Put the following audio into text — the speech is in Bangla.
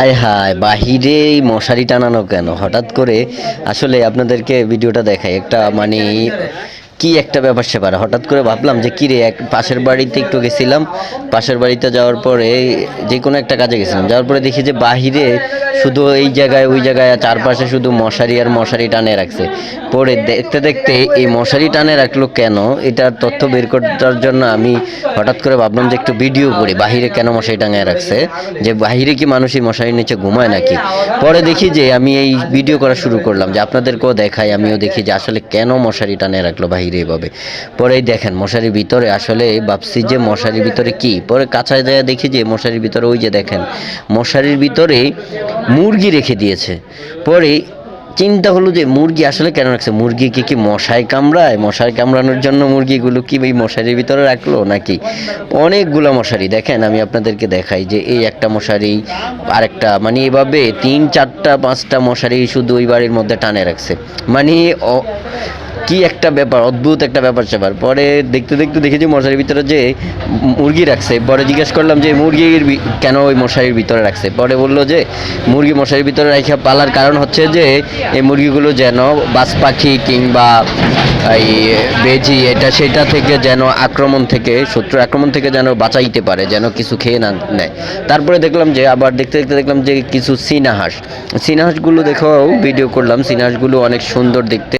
আয় হায়, বাহিরে এই মশারি টানানো কেন হঠাৎ করে? আসলে আপনাদেরকে ভিডিওটা দেখাই একটা, মানে কি একটা ব্যাপার স্যাপার। হঠাৎ করে ভাবলাম যে কি রে, এক পাশের বাড়িতে একটু গেছিলাম। পাশের বাড়িতে যাওয়ার পরে যে কোনো একটা কাজে গেছিলাম, যাওয়ার পরে দেখি যে বাহিরে শুধু এই জায়গায় ওই জায়গায় চারপাশে শুধু মশারি আর মশারি টানে রাখছে। পরে দেখতে দেখতে এই মশারি টানে রাখলো কেন, এটার তথ্য বের করার জন্য আমি হঠাৎ করে ভাবলাম যে একটু ভিডিও করি বাহিরে কেন মশারি টাঙায় রাখছে, যে বাহিরে কি মানুষ এই মশারির নিচে ঘুমায় নাকি। পরে দেখি যে আমি এই ভিডিও করা শুরু করলাম, যে আপনাদেরকেও দেখাই, আমিও দেখি যে আসলে কেন মশারি টানে রাখলো বাহিরে এভাবে। পরেই দেখেন মশারির ভিতরে, আসলে ভাবছি যে মশারির ভিতরে কি, পরে কাছায় যায় দেখি যে মশারির ভিতরে ওই যে দেখেন মশারির ভিতরে মুরগি রেখে দিয়েছে। পরে চিন্তা হলো যে মুরগি আসলে কেন রাখছে, মুরগি কি মশায় কামড়ায়, মশায় কামড়ানোর জন্য মুরগিগুলো কি এই মশারির ভিতরে রাখলো নাকি। অনেকগুলো মশারি দেখেন, আমি আপনাদেরকে দেখাই যে এই একটা মশারি, আরেকটা, মানে এভাবে 3 4 5টা মশারি শুধু ওই বাড়ির মধ্যে টানে রাখছে। মানে কি একটা ব্যাপার, অদ্ভুত একটা ব্যাপার স্যাপার। পরে দেখতে দেখতে দেখি যে মশারির ভিতরে যে মুরগি রাখছে। পরে জিজ্ঞেস করলাম যে মুরগির কেন ওই মশারির ভিতরে রাখছে। পরে বললো যে মুরগি মশারির ভিতরে রেখে পালার কারণ হচ্ছে যে এই মুরগিগুলো যেন বাজ পাখি কিংবা এই বেজি এটা সেটা থেকে যেন আক্রমণ থেকে, শত্রুর আক্রমণ থেকে যেন বাঁচাইতে পারে, যেন কিছু খেয়ে না নেয়। তারপরে দেখলাম যে আবার দেখতে দেখতে দেখলাম যে কিছু চীনা হাঁস, চীনা হাঁসগুলো দেখেও ভিডিও করলাম। চীনা হাঁসগুলো অনেক সুন্দর দেখতে।